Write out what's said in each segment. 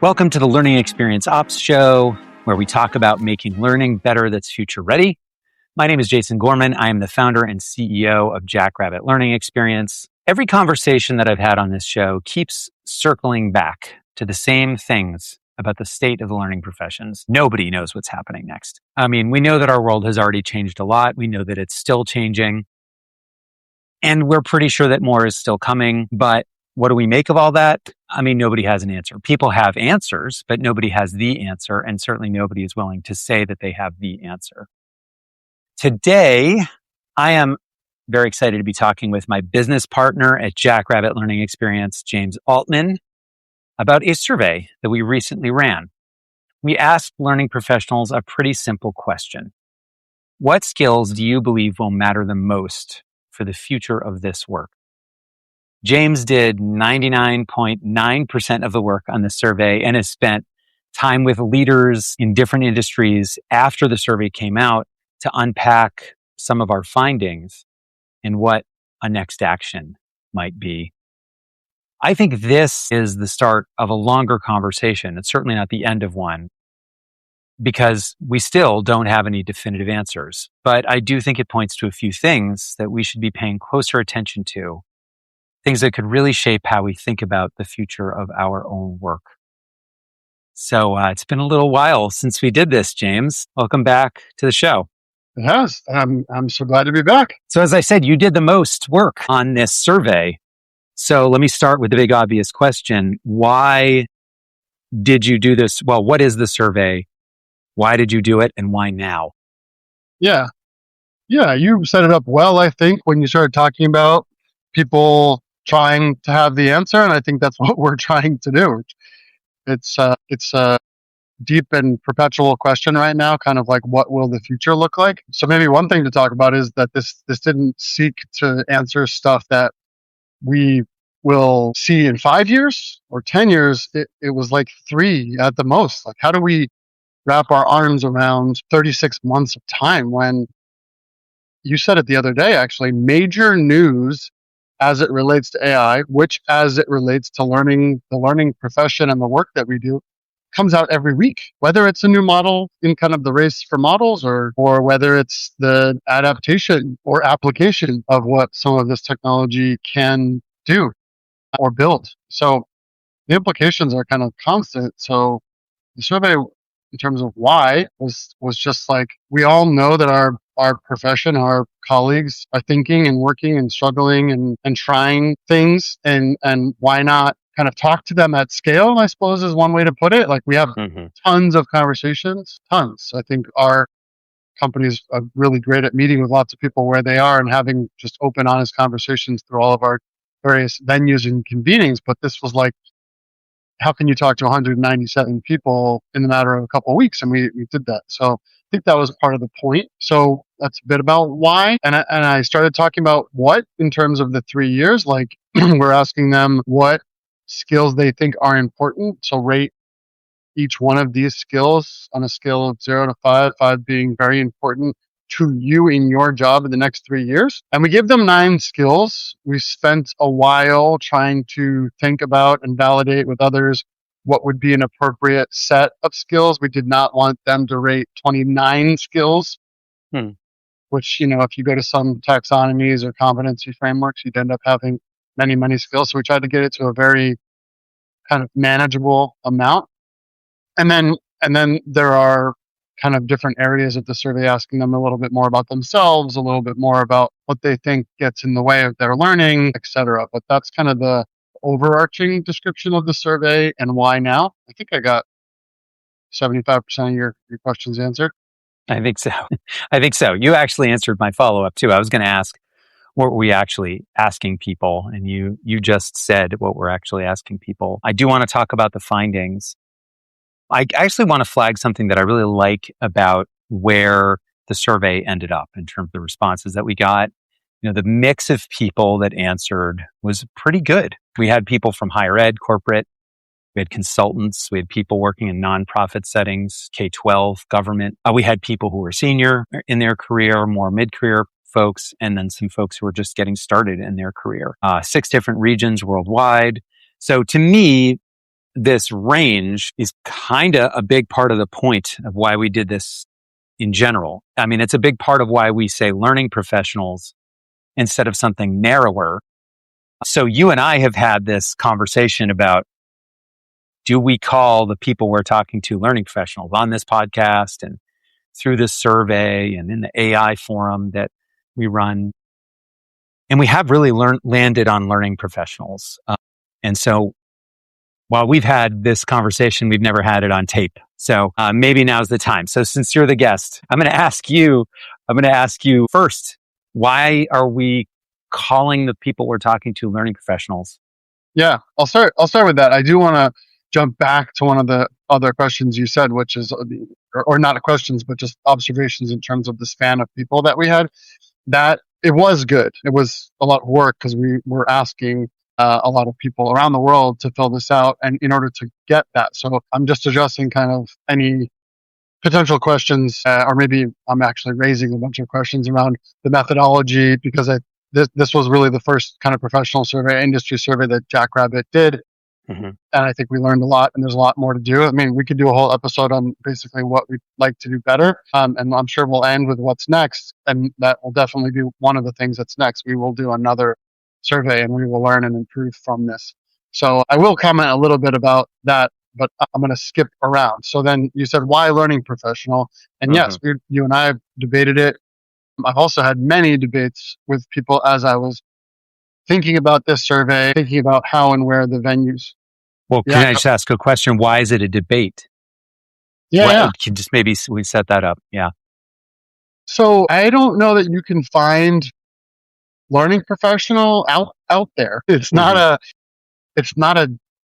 Welcome to the Learning Experience Ops Show, where we talk about making learning better that's future ready. My name is Jason Gorman. I am the founder and CEO of Jackrabbit Learning Experience. Every conversation that I've had on this show keeps circling back to the same things about the state of the learning professions. Nobody knows what's happening next. I mean, we know that our world has already changed a lot. We know that it's still changing. And we're pretty sure that more is still coming. But what do we make of all that? I mean, nobody has an answer. People have answers, but nobody has the answer. And certainly nobody is willing to say that they have the answer. Today, I am very excited to be talking with my business partner at Jackrabbit Learning Experience, James Altman, about a survey that we recently ran. We asked learning professionals a pretty simple question. What skills do you believe will matter the most for the future of this work? James did 99.9% of the work on the survey and has spent time with leaders in different industries after the survey came out to unpack some of our findings and what a next action might be. I think this is the start of a longer conversation. It's certainly not the end of one because we still don't have any definitive answers. But I do think it points to a few things that we should be paying closer attention to, things that could really shape how we think about the future of our own work. So it's been a little while since we did this, James. Welcome back to the show. It has. I'm so glad to be back. So as I said, you did the most work on this survey. So let me start with the big obvious question. Why did you do this? Well, what is the survey? Why did you do it? And why now? Yeah, you set it up well, I think, when you started talking about people trying to have the answer. And I think that's what we're trying to do. It's a deep and perpetual question right now, kind of like, what will the future look like? So maybe one thing to talk about is that this didn't seek to answer stuff that we will see in 5 years or 10 years. It was like 3 at the most. Like, how do we wrap our arms around 36 months of time when you said it the other day, actually, major news as it relates to AI, which as it relates to learning, the learning profession and the work that we do, comes out every week, whether it's a new model in kind of the race for models or whether it's the adaptation or application of what some of this technology can do or build. So the implications are kind of constant. So the survey, in terms of why, was just like, we all know that our profession, our colleagues are thinking and working and struggling and trying things, and why not kind of talk to them at scale, I suppose is one way to put it. Like, we have tons of conversations, tons. I think our companies are really great at meeting with lots of people where they are and having just open, honest conversations through all of our various venues and convenings. But this was like, how can you talk to 197 people in the matter of a couple of weeks? And we did that. So I think that was part of the point. So that's a bit about why. And I started talking about what in terms of the 3 years. Like, we're asking them what skills they think are important. So rate each one of these skills on a scale of 0 to 5, 5 being very important to you in your job in the next 3 years. And we give them 9 skills. We spent a while trying to think about and validate with others what would be an appropriate set of skills. We did not want them to rate 29 skills, which, if you go to some taxonomies or competency frameworks, you'd end up having many, many skills. So we tried to get it to a very kind of manageable amount. And then there are kind of different areas of the survey asking them a little bit more about themselves, a little bit more about what they think gets in the way of their learning, etc. But that's kind of the overarching description of the survey and why now. I think I got 75% of your questions answered. I think so. You actually answered my follow-up too. I was going to ask, what were we actually asking people? And you just said what we're actually asking people. I do want to talk about the findings. I actually want to flag something that I really like about where the survey ended up in terms of the responses that we got. The mix of people that answered was pretty good. We had people from higher ed, corporate, we had consultants, we had people working in nonprofit settings, K-12, government. We had people who were senior in their career, more mid-career folks, and then some folks who were just getting started in their career. 6 different regions worldwide. So to me, this range is kind of a big part of the point of why we did this in general. I mean, it's a big part of why we say learning professionals instead of something narrower. So you and I have had this conversation about, do we call the people we're talking to learning professionals on this podcast and through this survey and in the AI forum that we run? And we have really landed on learning professionals. And so while we've had this conversation, we've never had it on tape. So maybe now's the time. So since you're the guest, I'm going to ask you first, why are we calling the people we're talking to learning professionals? Yeah, I'll start with that. I do want to jump back to one of the other questions you said, which is, or not questions, but just observations in terms of the span of people that we had. That it was good. It was a lot of work because we were asking a lot of people around the world to fill this out, and in order to get that. So I'm just addressing kind of any potential questions, or maybe I'm actually raising a bunch of questions around the methodology, because this was really the first kind of professional survey, industry survey that Jackrabbit did. Mm-hmm. And I think we learned a lot, and there's a lot more to do. I mean, we could do a whole episode on basically what we'd like to do better. And I'm sure we'll end with what's next. And that will definitely be one of the things that's next. We will do another survey and we will learn and improve from this. So I will comment a little bit about that, but I'm going to skip around. So then you said, why learning professional? And yes, you and I have debated it. I've also had many debates with people as I was thinking about this survey, thinking about how and where the venues. Well, can I just ask a question? Why is it a debate? Yeah. Can just maybe we set that up. Yeah. So I don't know that you can find learning professional out there. It's not a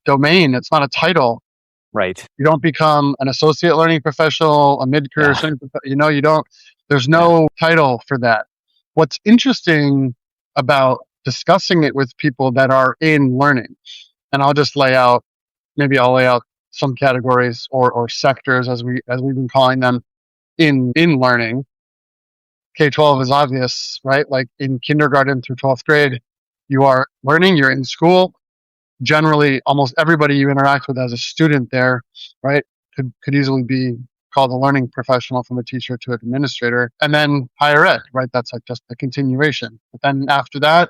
domain. It's not a title. Right. You don't become an associate learning professional, a mid-career, you don't, there's no title for that. What's interesting about discussing it with people that are in learning, and I'll lay out some categories or sectors as we've been calling them in learning. K-12 is obvious, right? Like in kindergarten through 12th grade, you are learning, you're in school. Generally, almost everybody you interact with as a student there, right, could easily be called a learning professional, from a teacher to administrator. And then higher ed, right? That's like just a continuation. But then after that,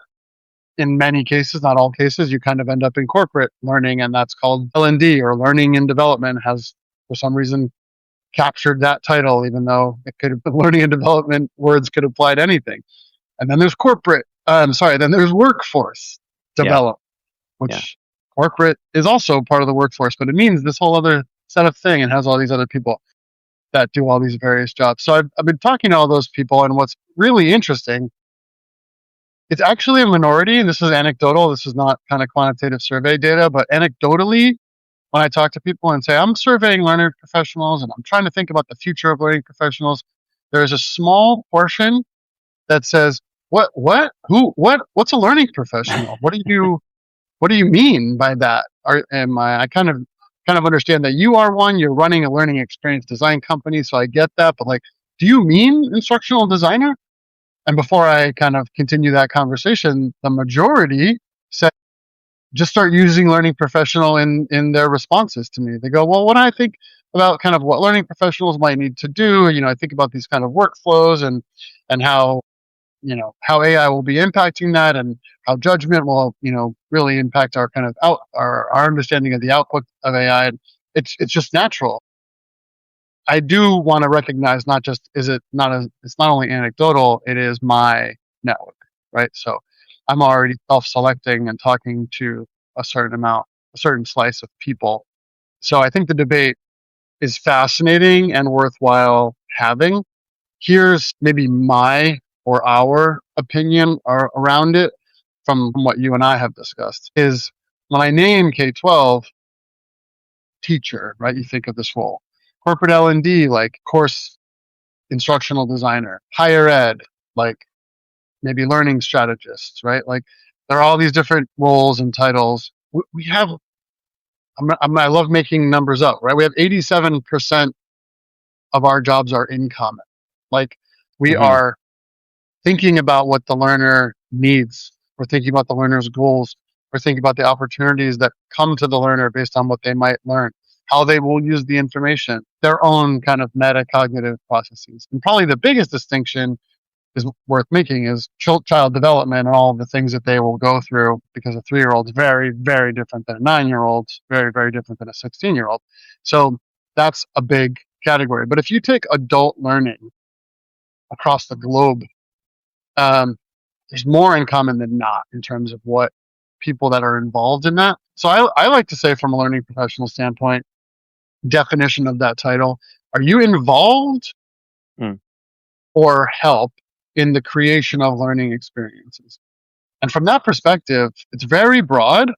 in many cases, not all cases, you kind of end up in corporate learning, and that's called L&D, or learning and development, has for some reason captured that title, even though it could have been learning and development words could apply to anything. And then there's then there's workforce development, which corporate is also part of the workforce, but it means this whole other set of thing and has all these other people that do all these various jobs. So I've been talking to all those people, and what's really interesting, it's actually a minority, and this is anecdotal, this is not kind of quantitative survey data, but anecdotally, when I talk to people and say, I'm surveying learning professionals and I'm trying to think about the future of learning professionals, there's a small portion that says, what's a learning professional? What do you mean by that? I kind of understand that you are one, you're running a learning experience design company, so I get that, but do you mean instructional designer? And before I kind of continue that conversation, the majority said, just start using learning professional in their responses to me. They go, well, what do I think about kind of what learning professionals might need to do? I think about these kind of workflows and how AI will be impacting that, and how judgment will, really impact our kind of our understanding of the output of AI. And it's just natural. I do want to recognize it's not only anecdotal, it is my network, right? So I'm already self-selecting and talking to a certain slice of people. So I think the debate is fascinating and worthwhile having. Here's maybe my or our opinion around it from what you and I have discussed, is when I name K-12 teacher, right? You think of this role. Corporate L&D, like course instructional designer. Higher ed, like maybe learning strategists, right? Like there are all these different roles and titles. We have, I love making numbers up, right? We have 87% of our jobs are in common. Like we are thinking about what the learner needs. We're thinking about the learner's goals. We're thinking about the opportunities that come to the learner based on what they might learn, how they will use the information, their own kind of metacognitive processes. And probably the biggest distinction is worth making is child development and all of the things that they will go through, because a 3-year-old is very, very different than a 9-year-old, very, very different than a 16-year-old. So that's a big category. But if you take adult learning across the globe, there's more in common than not in terms of what people that are involved in that. So I like to say, from a learning professional standpoint, definition of that title, are you involved or help in the creation of learning experiences? And from that perspective, it's very broad,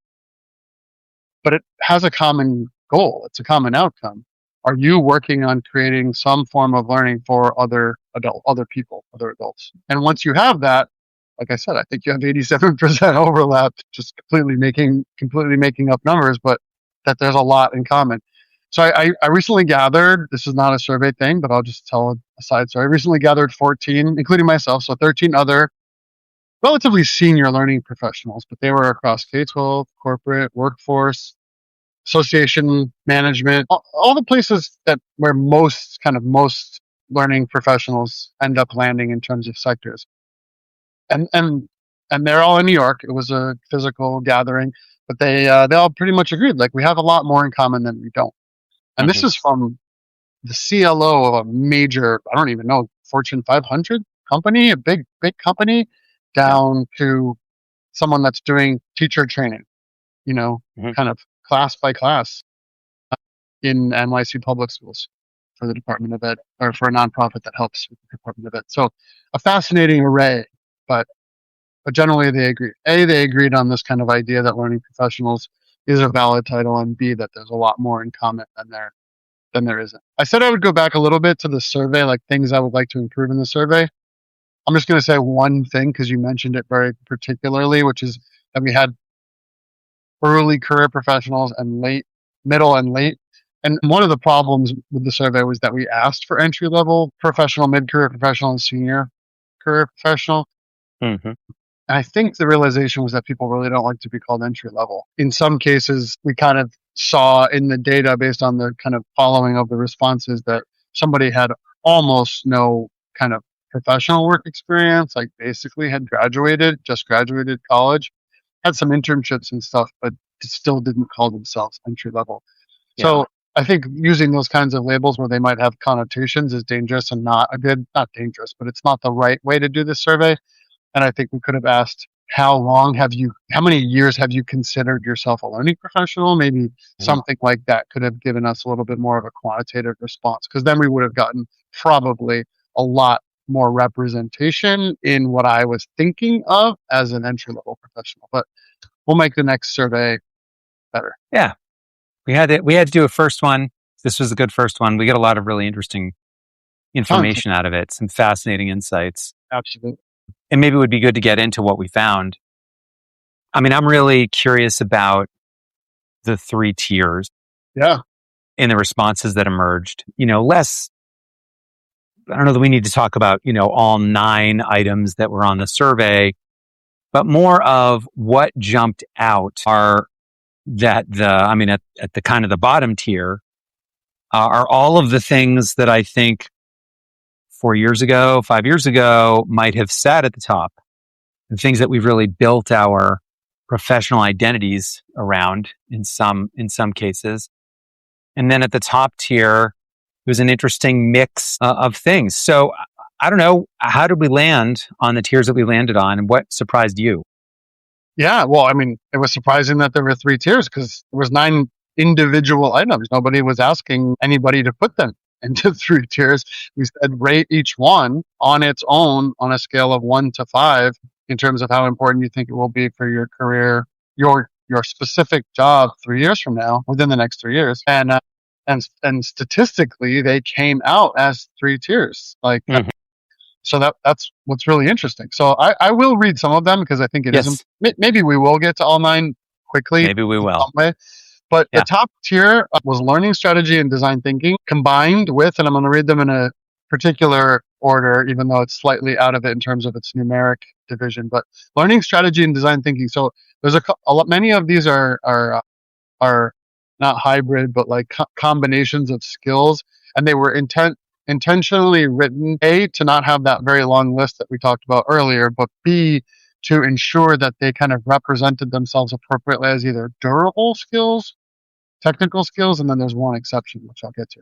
but it has a common goal. It's a common outcome. Are you working on creating some form of learning for other people, other adults? And once you have that, like I said, I think you have 87% overlap, just completely making up numbers, but that there's a lot in common. So I recently gathered, this is not a survey thing, but I'll just tell a side story. I recently gathered 14, including myself, so 13 other relatively senior learning professionals, but they were across K-12, corporate, workforce, association, management, all the places where most learning professionals end up landing in terms of sectors. And they're all in New York. It was a physical gathering, but they all pretty much agreed, like, we have a lot more in common than we don't. And this is from the CLO of a major, I don't even know, Fortune 500 company, a big company, down to someone that's doing teacher training, kind of class by class in NYC public schools for the Department of Ed, or for a nonprofit that helps with the Department of Ed. So a fascinating array, but generally they agreed. A, they agreed on this kind of idea that learning professionals is a valid title, and B, that there's a lot more in common than there isn't. I said I would go back a little bit to the survey, like things I would like to improve in the survey. I'm just going to say one thing, because you mentioned it very particularly, which is that we had early career professionals and middle and late. And one of the problems with the survey was that we asked for entry-level professional, mid-career professional, and senior career professional. And I think the realization was that people really don't like to be called entry level. In some cases, we kind of saw in the data, based on the kind of following of the responses, that somebody had almost no kind of professional work experience, like basically just graduated college, had some internships and stuff, but still didn't call themselves entry level. Yeah. So I think using those kinds of labels where they might have connotations is dangerous, and not dangerous, but it's not the right way to do this survey. And I think we could have asked, how many years have you considered yourself a learning professional? Maybe something like that could have given us a little bit more of a quantitative response, because then we would have gotten probably a lot more representation in what I was thinking of as an entry-level professional. But we'll make the next survey better. Yeah. We had to do a first one. This was a good first one. We get a lot of really interesting information out of it, some fascinating insights. Absolutely. And maybe it would be good to get into what we found. I mean, I'm really curious about the 3 tiers. Yeah. In the responses that emerged. I don't know that we need to talk about, all 9 items that were on the survey, but more of what jumped out are that at the kind of the bottom tier are all of the things that I think 4 years ago, 5 years ago might have sat at the top, and things that we've really built our professional identities around in some cases. And then at the top tier, it was an interesting mix of things. So I don't know, how did we land on the tiers that we landed on, and what surprised you? Yeah, well, I mean, it was surprising that there were 3 tiers, because there was 9 individual items. Nobody was asking anybody to put them into 3 tiers. We said rate each one on its own on a scale of 1 to 5 in terms of how important you think it will be for your career, your specific job 3 years from now, within the next 3 years. And statistically, they came out as 3 tiers. So that's what's really interesting. So I will read some of them, because I think it is. Maybe we will get to all 9 quickly. Maybe we will. But the top tier was learning strategy and design thinking, combined with, and I'm going to read them in a particular order, even though it's slightly out of it in terms of its numeric division, but learning strategy and design thinking. So there's many of these are not hybrid, but like combinations of skills, and they were intentionally written, A, to not have that very long list that we talked about earlier, but B, to ensure that they kind of represented themselves appropriately as either durable skills, technical skills, and then there's one exception, which I'll get to.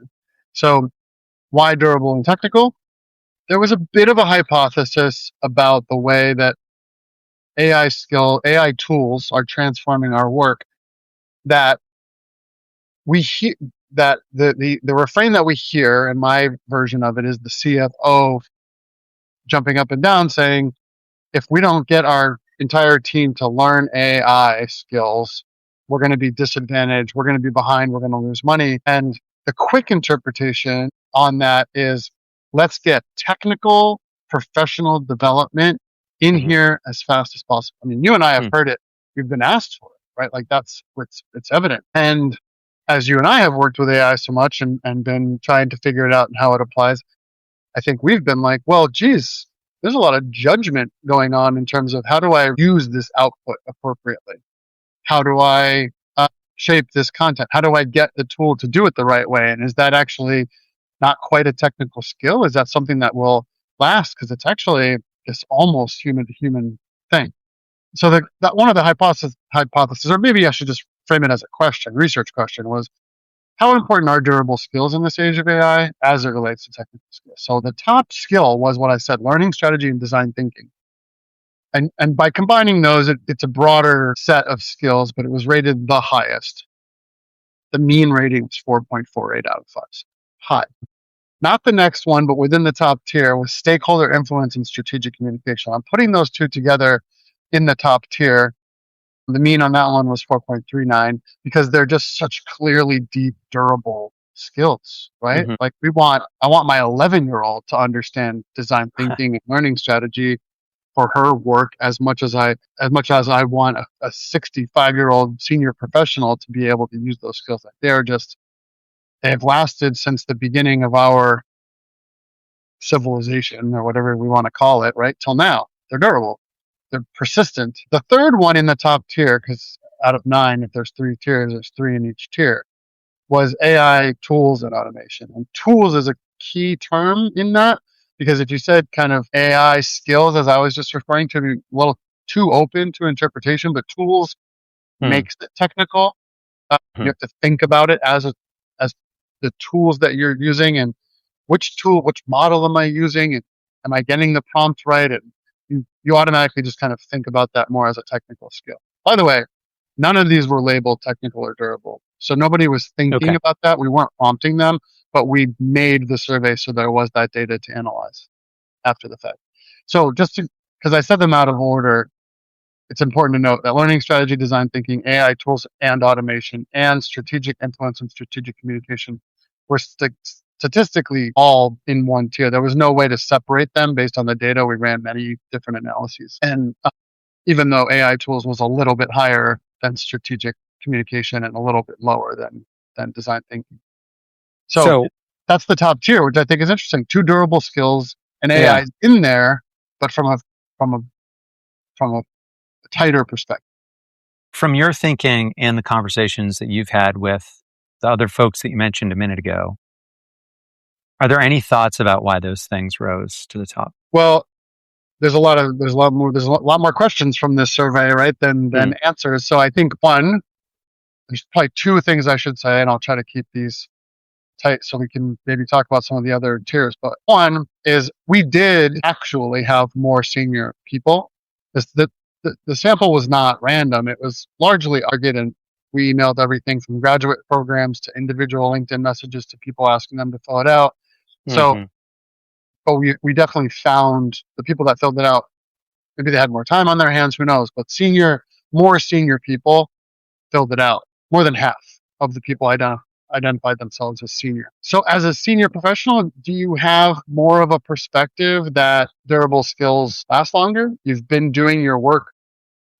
So why durable and technical? There was a bit of a hypothesis about the way that AI tools are transforming our work, that that the refrain that we hear, and my version of it is the CFO jumping up and down saying, if we don't get our entire team to learn AI skills, we're going to be disadvantaged, we're going to be behind, we're going to lose money. And the quick interpretation on that is, let's get technical professional development in here as fast as possible. I mean, you and I have heard it. We've been asked for it, right? Like it's evident. And as you and I have worked with AI so much and been trying to figure it out and how it applies, I think we've been like, well, geez, there's a lot of judgment going on in terms of how do I use this output appropriately? How do I shape this content? How do I get the tool to do it the right way? And is that actually not quite a technical skill? Is that something that will last? Because it's actually this almost human to human thing. So that one of the hypotheses, or maybe I should just frame it as a question, research question, was how important are durable skills in this age of AI as it relates to technical skills? So the top skill was what I said, learning strategy and design thinking. And by combining those, it's a broader set of skills, but it was rated the highest. The mean rating was 4.48 out of 5. High. Not the next one, but within the top tier was stakeholder influence and strategic communication. I'm putting those two together in the top tier. The mean on that one was 4.39 because they're just such clearly deep, durable skills, right? Mm-hmm. Like I want my 11-year-old to understand design thinking and learning strategy for her work as much as I want a 65-year-old senior professional to be able to use those skills. Like they've lasted since the beginning of our civilization or whatever we want to call it, right? Till now. They're durable. They're persistent. The third one in the top tier, because out of 9, if there's 3 tiers, there's 3 in each tier, was AI tools and automation. And tools is a key term in that, because if you said kind of AI skills, as I was just referring to, a little too open to interpretation, but tools makes it technical. You have to think about it as the tools that you're using, and which model am I using, and am I getting the prompt right? And you automatically just kind of think about that more as a technical skill. By the way, none of these were labeled technical or durable. So nobody was thinking about that. We weren't prompting them, but we made the survey so there was that data to analyze after the fact. So because I said them out of order, it's important to note that learning strategy, design thinking, AI tools and automation, and strategic influence and strategic communication were statistically all in one tier. There was no way to separate them based on the data. We ran many different analyses. And even though AI tools was a little bit higher than strategic communication and a little bit lower than design thinking. So that's the top tier, which I think is interesting. 2 durable skills and AI is in there, but from a tighter perspective. From your thinking and the conversations that you've had with the other folks that you mentioned a minute ago, are there any thoughts about why those things rose to the top? Well, there's a lot more questions from this survey, right, than answers. So I think there's probably 2 things I should say, and I'll try to keep these tight so we can maybe talk about some of the other tiers. But one is we did actually have more senior people. The sample was not random. It was largely targeted, and we emailed everything from graduate programs to individual LinkedIn messages to people asking them to fill it out. So, but we definitely found the people that filled it out. Maybe they had more time on their hands, who knows? But more senior people filled it out. More than half of the people identified themselves as senior. So as a senior professional, do you have more of a perspective that durable skills last longer? You've been doing your work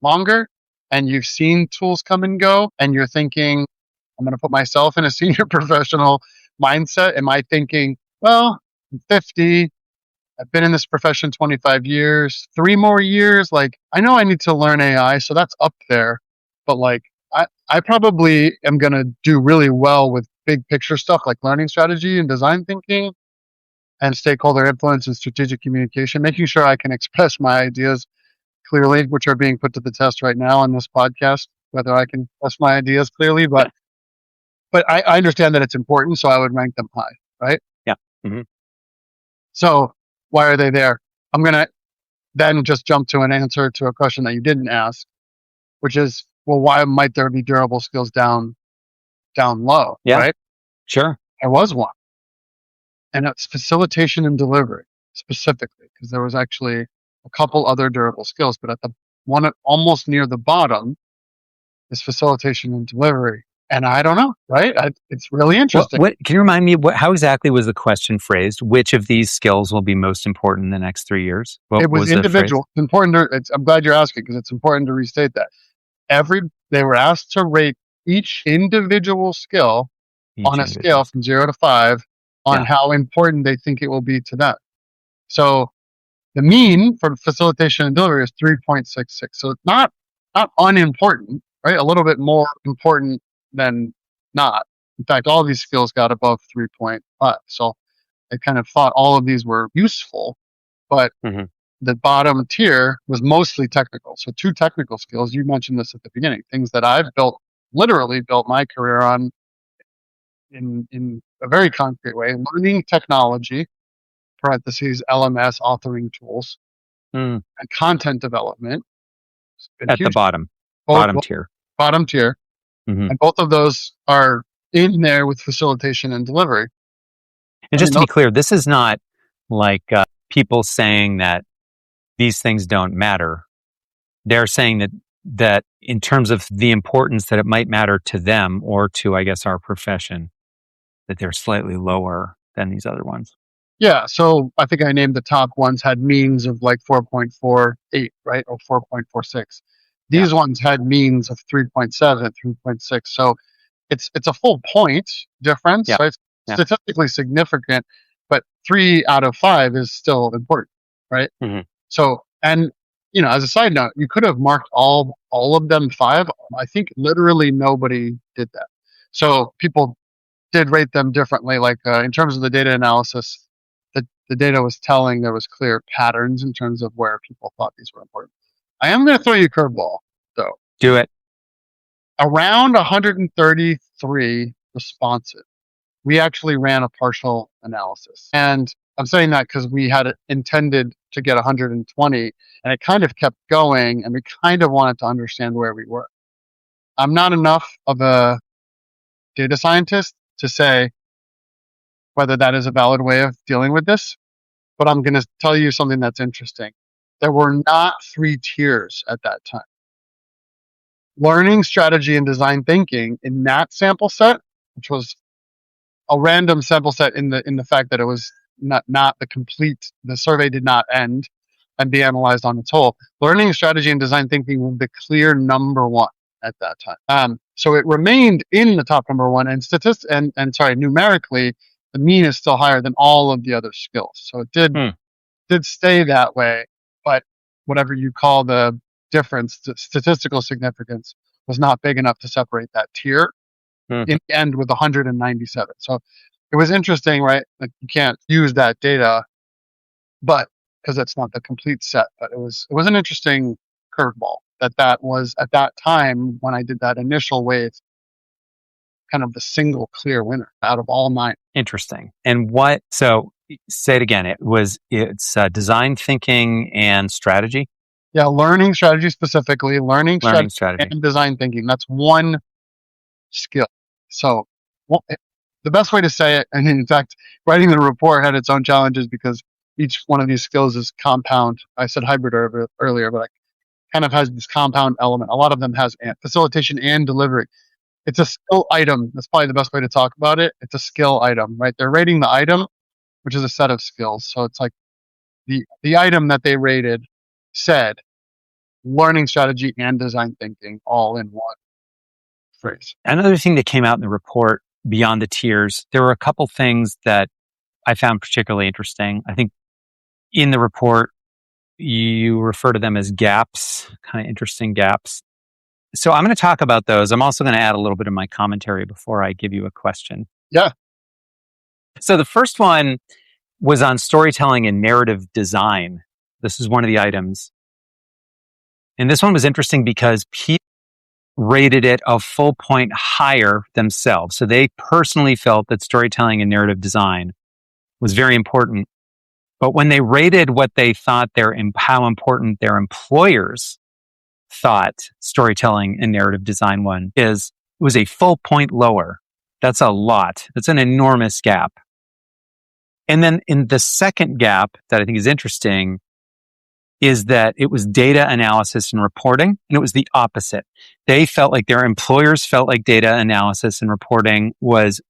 longer and you've seen tools come and go, and you're thinking, I'm going to put myself in a senior professional mindset. Am I thinking, well, I'm 50, I've been in this profession 25 years, 3 more years. Like, I know I need to learn AI, so that's up there. But like, I probably am going to do really well with big picture stuff like learning strategy and design thinking and stakeholder influence and strategic communication, making sure I can express my ideas clearly, which are being put to the test right now on this podcast, whether I can express my ideas clearly. But I understand that it's important, so I would rank them high, right? Yeah. Mm-hmm. So why are they there? I'm going to then just jump to an answer to a question that you didn't ask, which is, well, why might there be durable skills down low, Yeah. right? Sure. There was one. And it's facilitation and delivery specifically, because there was actually a couple other durable skills, but at the one almost near the bottom is facilitation and delivery. And I don't know, right? It's really interesting. What can you remind me? How exactly was the question phrased? Which of these skills will be most important in the next 3 years? It was individual. It's important. I'm glad you're asking, because it's important to restate that. They were asked to rate each individual skill on a scale from 0 to 5 on how important they think it will be to them. So the mean for facilitation and delivery is 3.66. So it's not unimportant, right? A little bit more important than not. In fact, all of these skills got above 3.5. So I kind of thought all of these were useful, but the bottom tier was mostly technical. So 2 technical skills, you mentioned this at the beginning, things that I've literally built my career on in a very concrete way. Learning technology, parentheses, LMS, authoring tools, and content development. At the bottom tier. Bottom tier. And both of those are in there with facilitation and delivery. And just to be clear, this is not like people saying that these things don't matter. They're saying that in terms of the importance that it might matter to them or to, I guess, our profession, that they're slightly lower than these other ones. Yeah. So I think I named the top ones had means of like 4.48, right? Or 4.46. These ones had means of 3.7, 3.6. So it's a full point difference, right? Statistically significant, but 3 out of 5 is still important, right? So, and as a side note, you could have marked all of them 5. I think literally nobody did that. So people did rate them differently. Like in terms of the data analysis, the data was telling there was clear patterns in terms of where people thought these were important. I am going to throw you a curveball, though. Do it. Around 133 responses, we actually ran a partial analysis. And I'm saying that because we had intended to get 120, and it kind of kept going, and we kind of wanted to understand where we were. I'm not enough of a data scientist to say whether that is a valid way of dealing with this, but I'm going to tell you something that's interesting. There were not 3 tiers at that time. Learning strategy and design thinking in that sample set, which was a random sample set in the fact that it was not the complete, the survey did not end and be analyzed on its whole. Learning strategy and design thinking was the clear number 1 at that time. So it remained in the top number 1, and numerically, the mean is still higher than all of the other skills. So it did stay that way, but whatever you call the difference, the statistical significance, was not big enough to separate that tier in the end with 197. So it was interesting, right? Like, you can't use that data, but because it's not the complete set, but it was an interesting curveball that was at that time when I did that initial wave, kind of the single clear winner out of all 9. Interesting. And so say it again. It's design thinking and strategy. Yeah. Learning strategy specifically, learning strategy and design thinking. That's one skill. So the best way to say it, and in fact, writing the report had its own challenges because each one of these skills is compound. I said hybrid earlier, but it kind of has this compound element. A lot of them has facilitation and delivery. It's a skill item. That's probably the best way to talk about it. It's a skill item, right? They're rating the item, which is a set of skills. So it's like the item that they rated said learning strategy and design thinking all in one phrase. Another thing that came out in the report beyond the tiers, there were a couple things that I found particularly interesting. I think In the report, you refer to them as gaps, kind of interesting gaps. So I'm going to talk about those. I'm also going to add a little bit of my commentary before I give you a question. Yeah. So the first one was on storytelling and narrative design. This is one of the items. And this one was interesting because people rated it a full point higher themselves. So they personally felt that storytelling and narrative design was very important. But when they rated what they thought how important their employers thought storytelling and narrative design it was a full point lower. That's a lot. That's an enormous gap. And then in the second gap that I think is interesting is that it was data analysis and reporting, and it was the opposite. They felt like their employers felt like data analysis and reporting was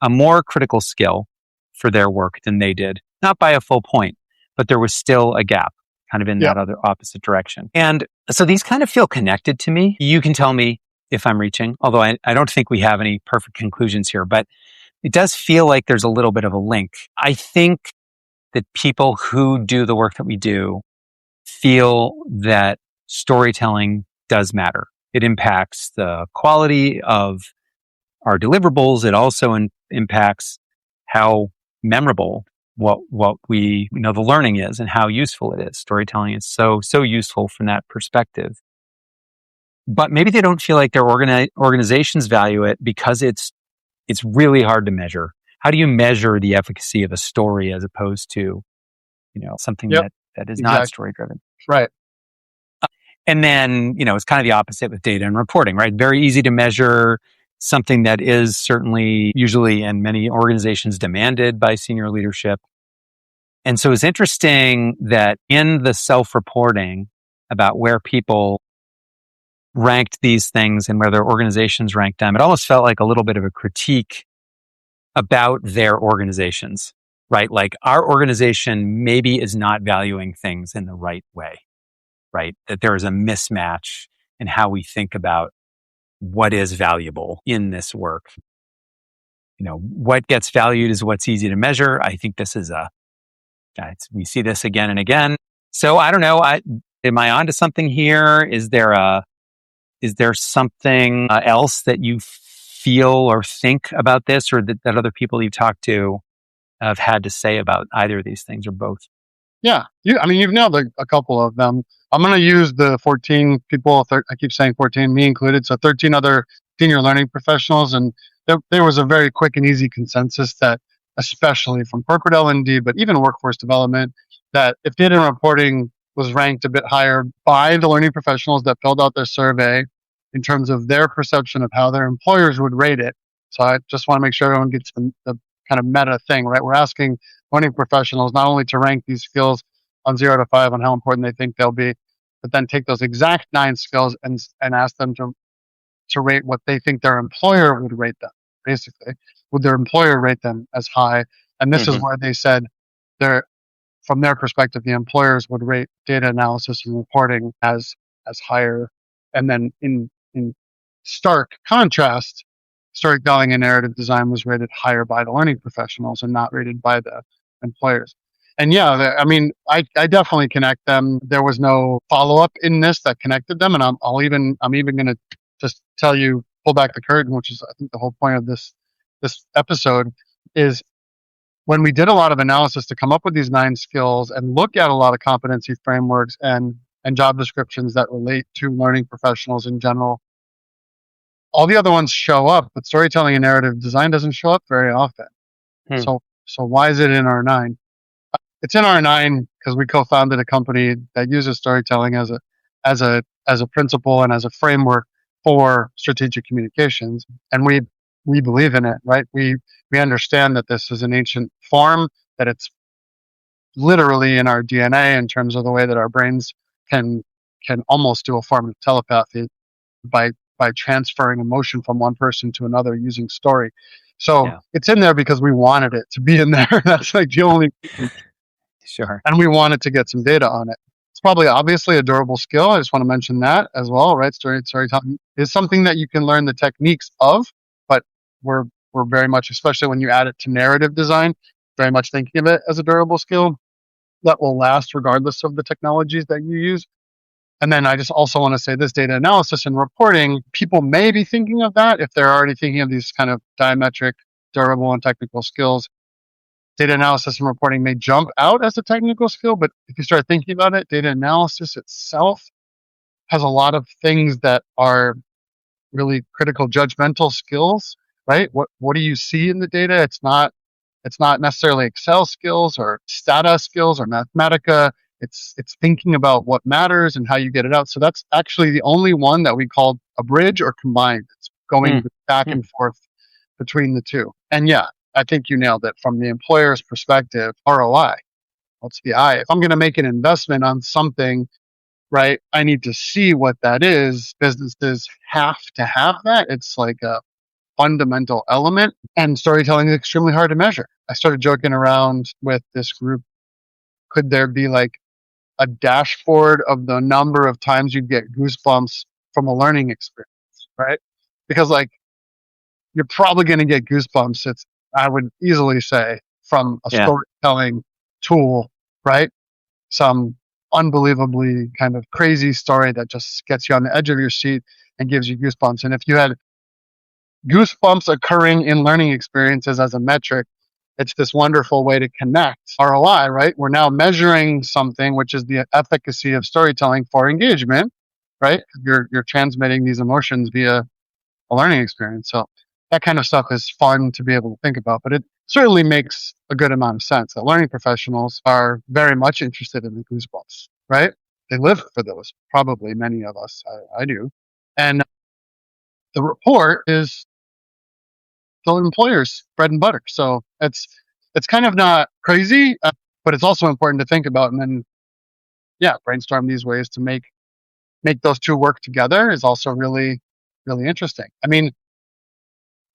a more critical skill for their work than they did. Not by a full point, but there was still a gap kind of in that other opposite direction. And so these kind of feel connected to me. You can tell me if I'm reaching, although I don't think we have any perfect conclusions here, but it does feel like there's a little bit of a link. I think that people who do the work that we do feel that storytelling does matter. It impacts the quality of our deliverables. It also impacts how memorable what we the learning is and how useful it is. Storytelling is so useful from that perspective. But maybe they don't feel like their organizations value it because it's really hard to measure. How do you measure the efficacy of a story as opposed to, something that is not story driven? Right. And then, it's kind of the opposite with data and reporting, right? Very easy to measure, something that is certainly usually in many organizations demanded by senior leadership. And so it's interesting that in the self-reporting about where people ranked these things and where their organizations ranked them, it almost felt like a little bit of a critique about their organizations, right? Like our organization maybe is not valuing things in the right way, right? That there is a mismatch in how we think about what is valuable in this work. What gets valued is what's easy to measure. I think this is we see this again and again. So I don't know. Am I onto something here? Is there something else that you feel or think about this, or that other people you've talked to have had to say about either of these things or both? Yeah. You've nailed a couple of them. I'm going to use the 14 people, I keep saying 14, me included, so 13 other senior learning professionals. And there was a very quick and easy consensus that, especially from corporate L&D, but even workforce development, that if data and reporting was ranked a bit higher by the learning professionals that filled out their survey in terms of their perception of how their employers would rate it. So I just want to make sure everyone gets the kind of meta thing, right? We're asking learning professionals not only to rank these skills on 0 to 5 on how important they think they'll be, but then take those exact 9 skills and ask them to rate what they think their employer would rate them. Basically, would their employer rate them as high? And this is where they said from their perspective, the employers would rate data analysis and reporting as higher. And then in stark contrast, storytelling and narrative design was rated higher by the learning professionals and not rated by the employers. And I definitely connect them. There was no follow-up in this that connected them. And I'm even going to just tell you, pull back the curtain, which is, I think, the whole point of this episode, is when we did a lot of analysis to come up with these 9 skills and look at a lot of competency frameworks and job descriptions that relate to learning professionals in general, all the other ones show up, but storytelling and narrative design doesn't show up very often. So why is it in our 9? It's in our 9 because we co-founded a company that uses storytelling as a principle and as a framework for strategic communications, and we believe in it, right? We understand that this is an ancient form, that it's literally in our DNA in terms of the way that our brains can almost do a form of telepathy by transferring emotion from one person to another using story. So it's in there because we wanted it to be in there. That's like the only Sure. And we wanted to get some data on it. It's probably obviously a durable skill. I just want to mention that as well, right? Storytelling is something that you can learn the techniques of, but we're very much, especially when you add it to narrative design, very much thinking of it as a durable skill. that will last regardless of the technologies that you use. And then I just also want to say this data analysis and reporting, people may be thinking of that if they're already thinking of these kind of diametric, durable, and technical skills. Data analysis and reporting may jump out as a technical skill, but if you start thinking about it, data analysis itself has a lot of things that are really critical judgmental skills, right? What do you see in the data? It's not necessarily Excel skills or Stata skills or Mathematica. It's thinking about what matters and how you get it out. So that's actually the only one that we call a bridge or combined. It's going back and forth between the two. And yeah, I think you nailed it. From the employer's perspective, ROI. What's the I? If I'm going to make an investment on something, right, I need to see what that is. Businesses have to have that. It's like a fundamental element, and storytelling is extremely hard to measure. I started joking around with this group. Could there be like a dashboard of the number of times you'd get goosebumps from a learning experience, right? Because like you're probably going to get goosebumps. I would easily say, from a storytelling tool, right? Some unbelievably kind of crazy story that just gets you on the edge of your seat and gives you goosebumps. And if you had goosebumps occurring in learning experiences as a metric, it's this wonderful way to connect ROI, right? We're now measuring something, which is the efficacy of storytelling for engagement, right? You're transmitting these emotions via a learning experience. So that kind of stuff is fun to be able to think about, but it certainly makes a good amount of sense that learning professionals are very much interested in the goosebumps, right? They live for those, probably many of us. I do. And the report is the employer's bread and butter. So it's kind of not crazy, but it's also important to think about, and then brainstorm these ways to make those two work together is also really, really interesting. I mean,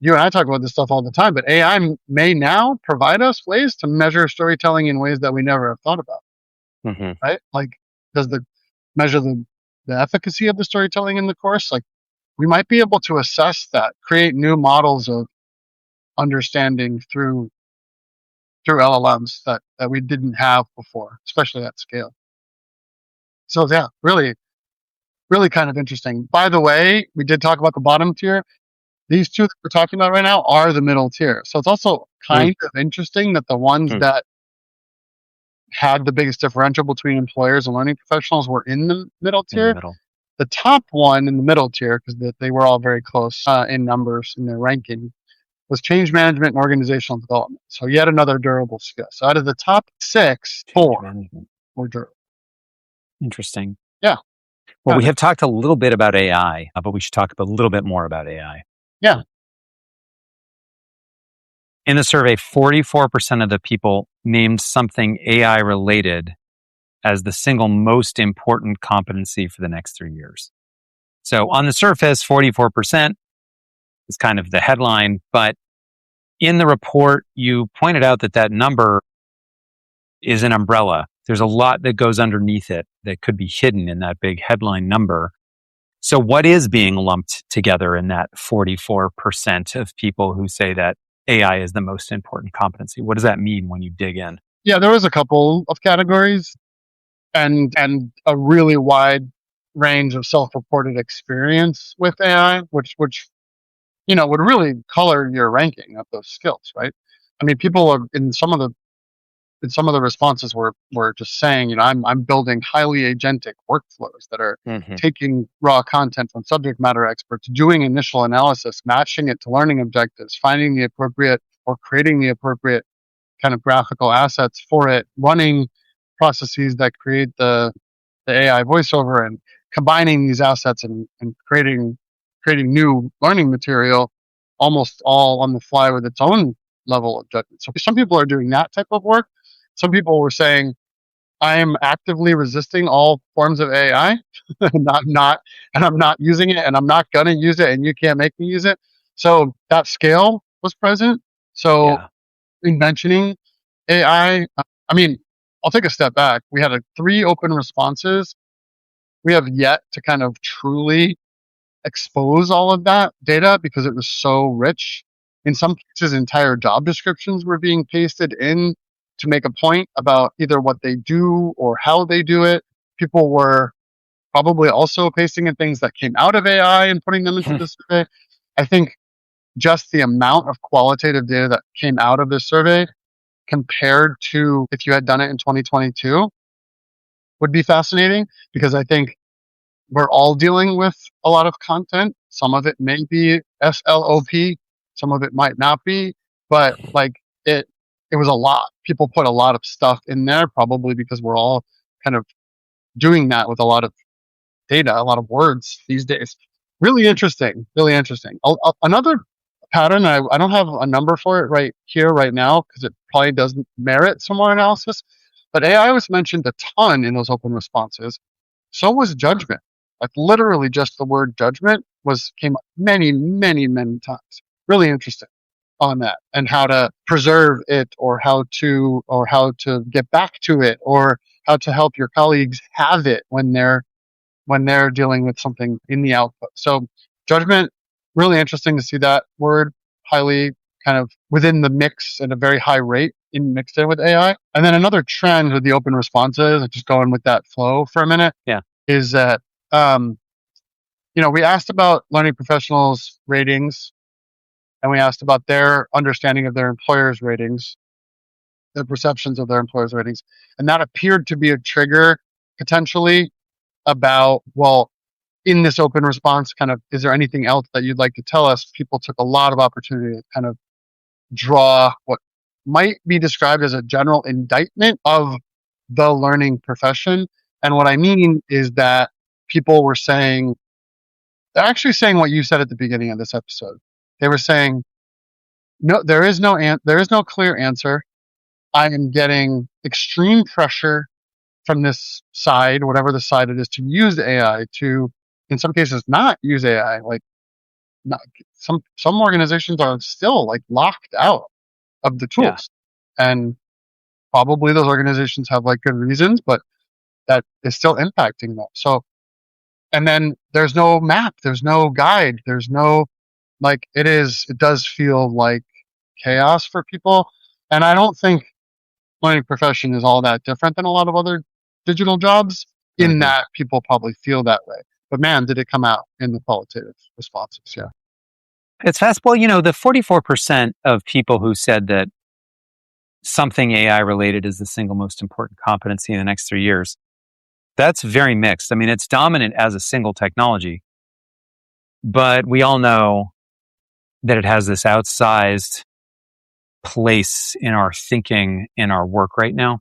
you and I talk about this stuff all the time, but AI may now provide us ways to measure storytelling in ways that we never have thought about, right? Like, does measure the efficacy of the storytelling in the course? Like, we might be able to assess that, create new models of understanding through LLMs that we didn't have before, especially at scale. So yeah, really, really kind of interesting. By the way, we did talk about the bottom tier. These two that we're talking about right now are the middle tier. So it's also kind of interesting that the ones that had the biggest differential between employers and learning professionals were in the middle tier. The top one in the middle tier, because they were all very close in numbers in their ranking, was change management and organizational development. So yet another durable skill. So out of the top 6, 4 were durable. Interesting. Yeah. Well, we have talked a little bit about AI, but we should talk a little bit more about AI. Yeah. In the survey, 44% of the people named something AI related as the single most important competency for the next 3 years. So on the surface, 44% is kind of the headline, but in the report, you pointed out that number is an umbrella. There's a lot that goes underneath it that could be hidden in that big headline number. So what is being lumped together in that 44% of people who say that AI is the most important competency? What does that mean when you dig in? Yeah, there was a couple of categories and a really wide range of self-reported experience with AI, which would really color your ranking of those skills, right? I mean, people are in some of the responses were just saying, I'm building highly agentic workflows that are taking raw content from subject matter experts, doing initial analysis, matching it to learning objectives, finding the appropriate or creating the appropriate kind of graphical assets for it, running processes that create the AI voiceover, and combining these assets and creating new learning material, almost all on the fly with its own level of judgment. So some people are doing that type of work. Some people were saying, I am actively resisting all forms of AI, and I'm not using it, and I'm not going to use it, and you can't make me use it. So that scale was present. So in mentioning AI, I mean, I'll take a step back. We had 3 open responses. We have yet to kind of truly expose all of that data because it was so rich. In some cases, entire job descriptions were being pasted in to make a point about either what they do or how they do it. People were probably also pasting in things that came out of AI and putting them into the survey. I think just the amount of qualitative data that came out of this survey compared to if you had done it in 2022 would be fascinating, because I think we're all dealing with a lot of content. Some of it may be SLOP, some of it might not be, but like it was a lot. People put a lot of stuff in there, probably because we're all kind of doing that with a lot of data, a lot of words these days. Really interesting, really interesting. Another pattern, I don't have a number for it right here, right now, because it probably doesn't merit some more analysis, but AI was mentioned a ton in those open responses. So was judgment. Like literally just the word judgment came up many, many, many times. Really interesting on that, and how to preserve it, or how to get back to it, or how to help your colleagues have it when they're dealing with something in the output. So judgment, really interesting to see that word highly kind of within the mix at a very high rate mixed in with AI. And then another trend with the open responses, just going with that flow for a minute, is that we asked about learning professionals' ratings, and we asked about their understanding of their employers' ratings, their perceptions of their employers' ratings, and that appeared to be a trigger potentially about, well, in this open response, kind of, is there anything else that you'd like to tell us? People took a lot of opportunity to kind of draw what might be described as a general indictment of the learning profession. And what I mean is that people were saying, they're actually saying what you said at the beginning of this episode. They were saying, no, there is no clear answer. I am getting extreme pressure from this side, whatever the side it is, to use AI, to, in some cases, not use AI. Like, some organizations are still like locked out of the tools, and probably those organizations have like good reasons, but that is still impacting them. So, and then there's no map, there's no guide, there's no, like, it does feel like chaos for people. And I don't think learning profession is all that different than a lot of other digital jobs, in that people probably feel that way. But man, did it come out in the qualitative responses. Yeah. It's fast. Well, the 44% of people who said that something AI related is the single most important competency in the next 3 years, that's very mixed. I mean, it's dominant as a single technology, but we all know that it has this outsized place in our thinking, in our work right now.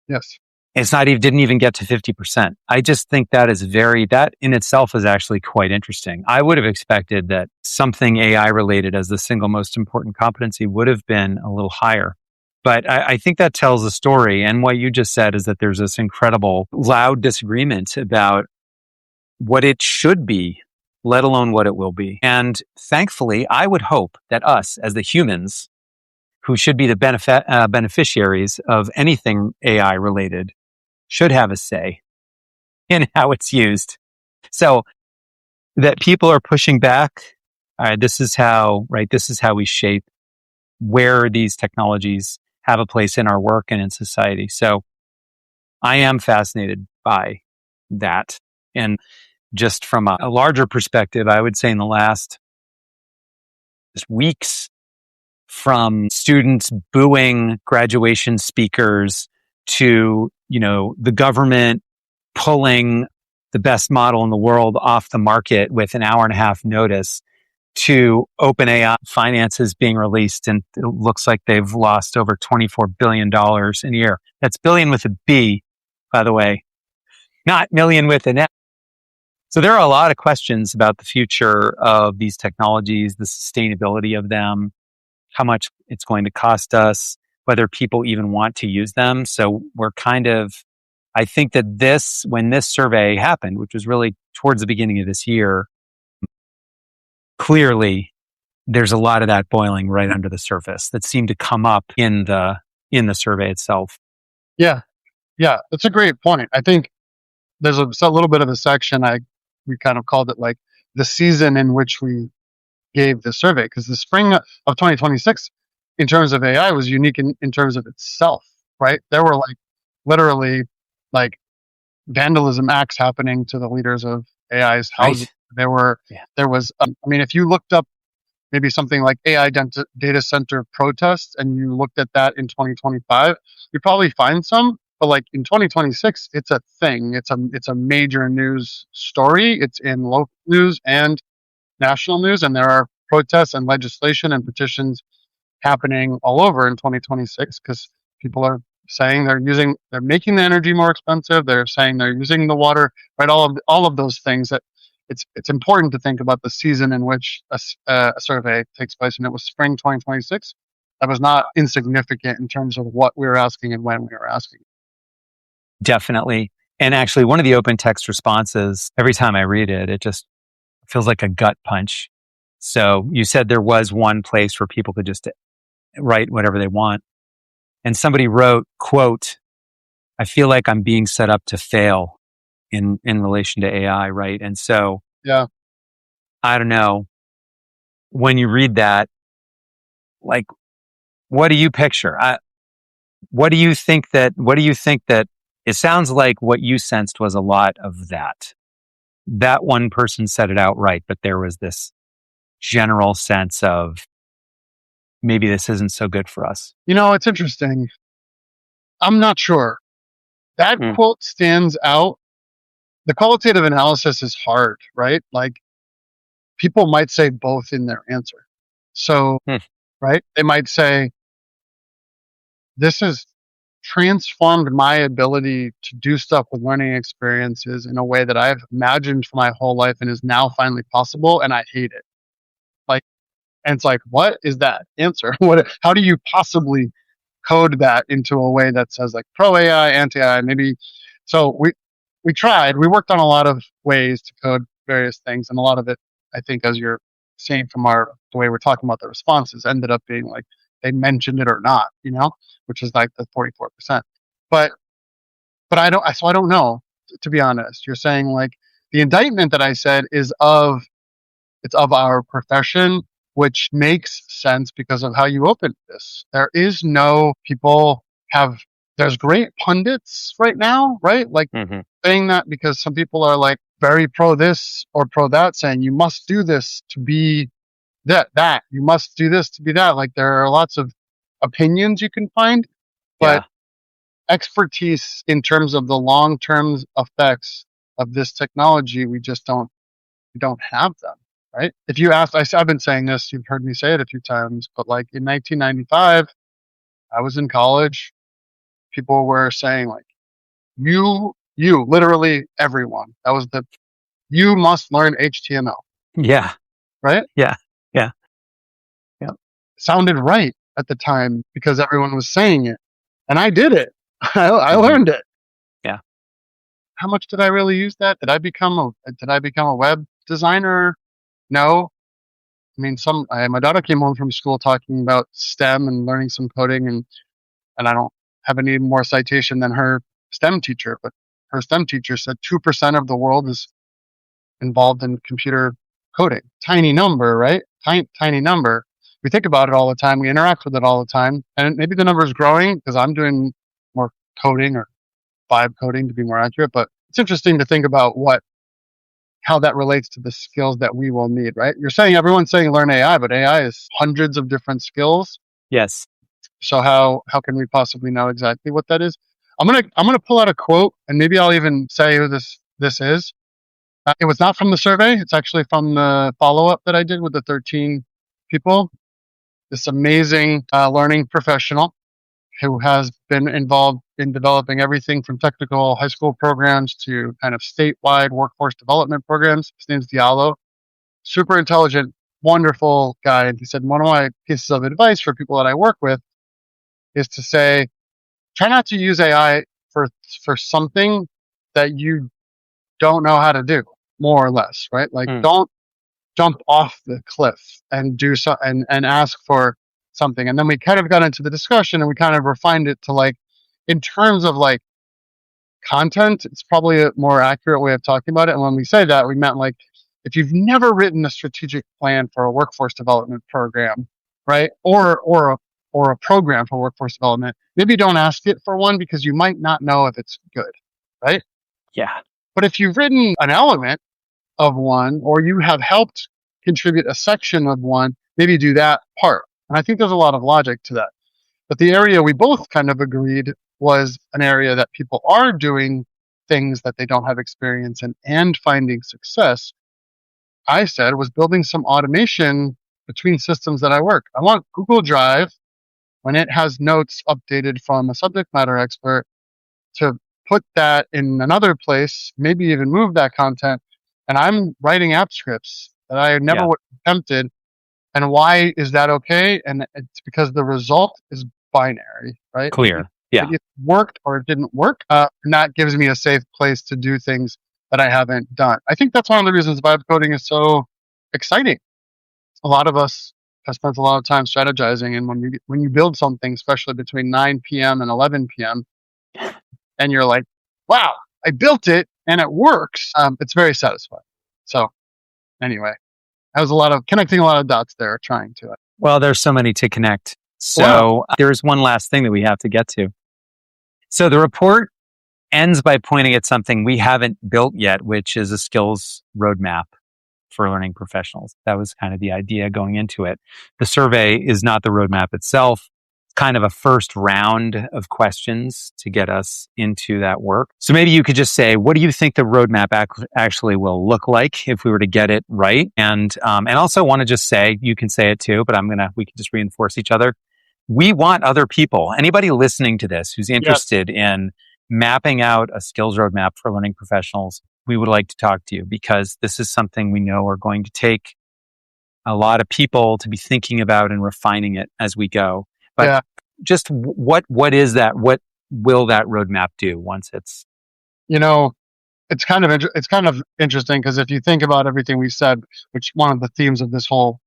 Yes. Didn't even get to 50%. I just think that in itself is actually quite interesting. I would have expected that something AI related as the single most important competency would have been a little higher. But I think that tells a story. And what you just said is that there's this incredible loud disagreement about what it should be, let alone what it will be. And thankfully, I would hope that us as the humans, who should be the beneficiaries of anything AI related, should have a say in how it's used. So that people are pushing back. This is how we shape where these technologies have a place in our work and in society. So I am fascinated by that. And just from a larger perspective, I would say in the last weeks, from students booing graduation speakers to, the government pulling the best model in the world off the market with an hour and a half notice, to OpenAI finances being released, and it looks like they've lost over $24 billion in a year. That's billion with a B, by the way, not million with an F. So there are a lot of questions about the future of these technologies, the sustainability of them, how much it's going to cost us, whether people even want to use them. So I think that when this survey happened, which was really towards the beginning of this year, clearly there's a lot of that boiling right under the surface that seemed to come up in the survey itself. Yeah. Yeah. That's a great point. I think there's a little bit of a section, we kind of called it like the season in which we gave the survey, because the spring of 2026 in terms of AI was unique in terms of itself, right? There were like literally like vandalism acts happening to the leaders of AI's houses. Right. There was, I mean, if you looked up maybe something like AI data center protests and you looked at that in 2025, you probably find some, but like in 2026, it's a thing. It's a major news story. It's in local news and national news, and there are protests and legislation and petitions happening all over in 2026 because people are saying they're making the energy more expensive. They're saying they're using the water, right? All of those things that it's important to think about the season in which a survey takes place, and it was spring 2026. That was not insignificant in terms of what we were asking and when we were asking. Definitely. And actually, one of the open text responses, every time I read it, it just feels like a gut punch. So you said there was one place where people could just write whatever they want. And somebody wrote, quote, "I feel like I'm being set up to fail in relation to AI," right? And so, yeah, I don't know, when you read that, like, what do you picture? What do you think that it sounds like what you sensed was a lot of that. That one person said it outright, but there was this general sense of maybe this isn't so good for us. It's interesting. I'm not sure. That quote stands out. The qualitative analysis is hard, right? Like people might say both in their answer. So, right? They might say, this has transformed my ability to do stuff with learning experiences in a way that I've imagined for my whole life and is now finally possible, and I hate it. Like, and it's like, what is that answer? How do you possibly code that into a way that says like pro AI, anti AI? Maybe. So we tried. We worked on a lot of ways to code various things, and a lot of it, I think, as you're seeing from the way we're talking about the responses, ended up being like they mentioned it or not, which is like the 44%. But I don't know, to be honest. You're saying like the indictment that I said it's of our profession, which makes sense because of how you opened this. There's great pundits right now, right? Like saying that because some people are like very pro this or pro that, saying you must do this to be that. You must do this to be that. Like there are lots of opinions you can find, but expertise in terms of the long-term effects of this technology, we don't have them. Right? If you ask, I've been saying this, you've heard me say it a few times, but like in 1995, I was in college. People were saying like, you, literally everyone. You must learn HTML. Yeah. Right? Yeah. Yeah. Yeah. Sounded right at the time because everyone was saying it. And I did it. I learned it. Yeah. How much did I really use that? Did I become a web designer? No. I mean, my daughter came home from school talking about STEM and learning some coding, and I don't have any more citation than her STEM teacher, but her STEM teacher said 2% of the world is involved in computer coding. Tiny number, right? Tiny number. We think about it all the time. We interact with it all the time. And maybe the number is growing because I'm doing more coding or vibe coding to be more accurate, but it's interesting to think about how that relates to the skills that we will need, right? Everyone's saying learn AI, but AI is hundreds of different skills. Yes. So how can we possibly know exactly what that is? I'm gonna pull out a quote, and maybe I'll even say who this is. It was not from the survey. It's actually from the follow-up that I did with the 13 people. This amazing learning professional who has been involved in developing everything from technical high school programs to kind of statewide workforce development programs. His name's Diallo. Super intelligent, wonderful guy. And he said, one of my pieces of advice for people that I work with is to say, try not to use AI for something that you don't know how to do, more or less, right? Like don't jump off the cliff and do so and ask for something. And then we kind of got into the discussion and we kind of refined it to like, in terms of like content, it's probably a more accurate way of talking about it. And when we say that, we meant like, if you've never written a strategic plan for a workforce development program, right? Or or a program for workforce development, maybe don't ask it for one because you might not know if it's good, right? Yeah. But if you've written an element of one, or you have helped contribute a section of one, maybe do that part. And I think there's a lot of logic to that. But the area we both kind of agreed was an area that people are doing things that they don't have experience in and finding success, I said, was building some automation between systems that I work. I want Google Drive, when it has notes updated from a subject matter expert, to put that in another place, maybe even move that content. And I'm writing app scripts that I never would have attempted. And why is that okay? And it's because the result is binary, right? Clear. Yeah. It worked or it didn't work. And that gives me a safe place to do things that I haven't done. I think that's one of the reasons vibe coding is so exciting. A lot of us have spent a lot of time strategizing, and when you build something, especially between 9 p.m. and 11 p.m., and you're like, wow, I built it and it works, it's very satisfying. So anyway, I was connecting a lot of dots there, trying to. Well, there's so many to connect. So there's one last thing that we have to get to. So the report ends by pointing at something we haven't built yet, which is a skills roadmap for learning professionals. That was kind of the idea going into it. The survey is not the roadmap itself. It's kind of a first round of questions to get us into that work. So maybe you could just say, what do you think the roadmap actually will look like if we were to get it right? And also want to just say, you can say it too, but we can just reinforce each other. We want other people, anybody listening to this who's interested in mapping out a skills roadmap for learning professionals, we would like to talk to you, because this is something we know are going to take a lot of people to be thinking about and refining it as we go. But just what is that? What will that roadmap do once it's? It's kind of interesting, because if you think about everything we said, which one of the themes of this whole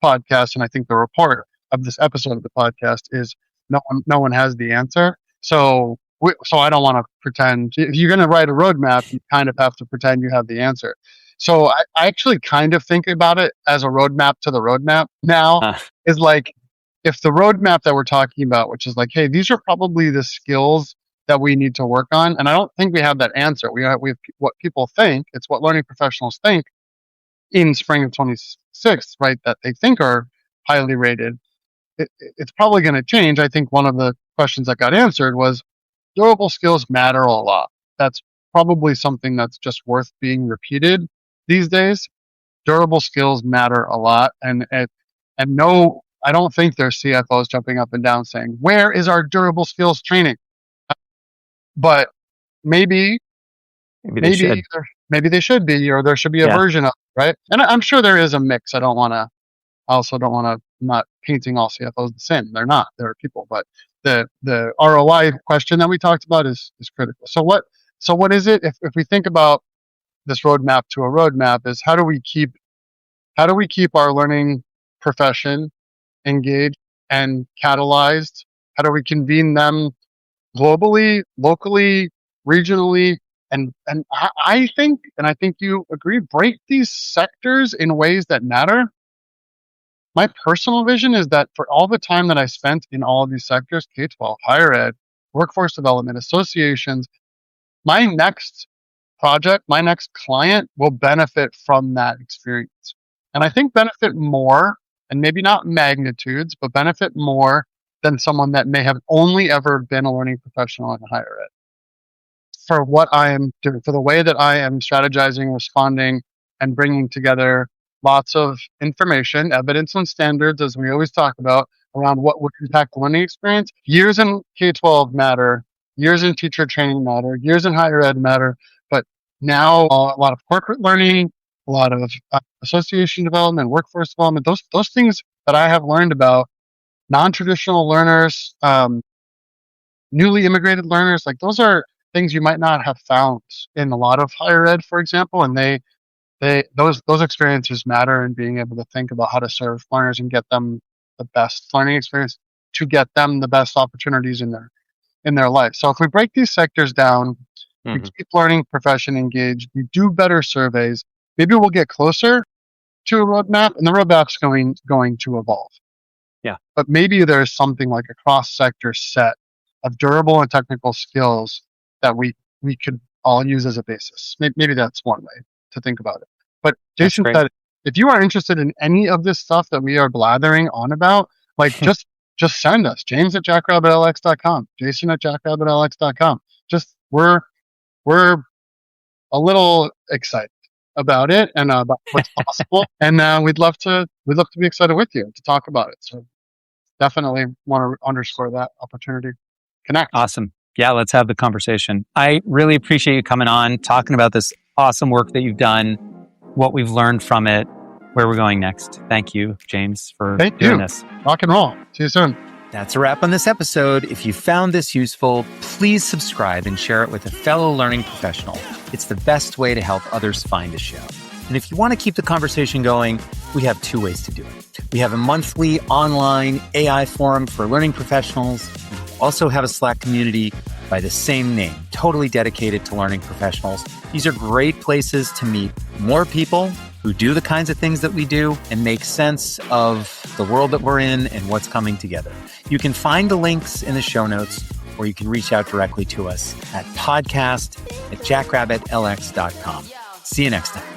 podcast, and I think the report of this episode of the podcast is no one has the answer. So I don't want to pretend. If you're going to write a roadmap, you kind of have to pretend you have the answer. So I actually kind of think about it as a roadmap to the roadmap now. Is like, if the roadmap that we're talking about, which is like, hey, these are probably the skills that we need to work on. And I don't think we have that answer. We have what people think. It's what learning professionals think in spring of 26, right? That they think are highly rated. It's probably going to change. I think one of the questions that got answered was, durable skills matter a lot. That's probably something that's just worth being repeated these days. Durable skills matter a lot. And no, I don't think there's CFOs jumping up and down saying, where is our durable skills training? But maybe they should be, or there should be a version of it, right? And I'm sure there is a mix. I also don't want to, I'm not painting all CFOs the same. They're not. There are people, but the ROI question that we talked about is critical. So what is it? If we think about this roadmap to a roadmap, is how do we keep our learning profession engaged and catalyzed? How do we convene them globally, locally, regionally? And I think you agree, break these sectors in ways that matter. My personal vision is that for all the time that I spent in all of these sectors, K-12, higher ed, workforce development, associations, my next project, my next client will benefit from that experience. And I think benefit more, and maybe not magnitudes, but benefit more than someone that may have only ever been a learning professional in higher ed. For what I am doing, for the way that I am strategizing, responding, and bringing together lots of information, evidence, and standards, as we always talk about, around what would impact the learning experience. Years in K-12 matter, years in teacher training matter, years in higher ed matter, but now a lot of corporate learning, a lot of association development, workforce development, those things that I have learned about, non-traditional learners, newly immigrated learners, like those are things you might not have found in a lot of higher ed, for example, and those experiences matter in being able to think about how to serve learners and get them the best learning experience, to get them the best opportunities in their life. So if we break these sectors down, we keep learning profession engaged, we do better surveys, maybe we'll get closer to a roadmap, and the roadmap's going to evolve. Yeah. But maybe there's something like a cross-sector set of durable and technical skills that we could all use as a basis. Maybe that's one way to think about it. But Jason said, if you are interested in any of this stuff that we are blathering on about, like just send us, james@jackrabbit.lx.com, jason@jackrabbit.lx.com. Just we're a little excited about it and about what's possible, and we'd love to be excited with you to talk about it. So definitely want to underscore that opportunity. Connect. Awesome. Yeah, let's have the conversation. I really appreciate you coming on, talking about this awesome work that you've done, what we've learned from it, where we're going next. Thank you, James, for doing this. Rock and roll. See you soon. That's a wrap on this episode. If you found this useful, please subscribe and share it with a fellow learning professional. It's the best way to help others find the show. And if you want to keep the conversation going, we have two ways to do it. We have a monthly online AI forum for learning professionals. We also have a Slack community by the same name, totally dedicated to learning professionals. These are great places to meet more people who do the kinds of things that we do and make sense of the world that we're in and what's coming together. You can find the links in the show notes, or you can reach out directly to us at podcast@jackrabbit.lx.com. See you next time.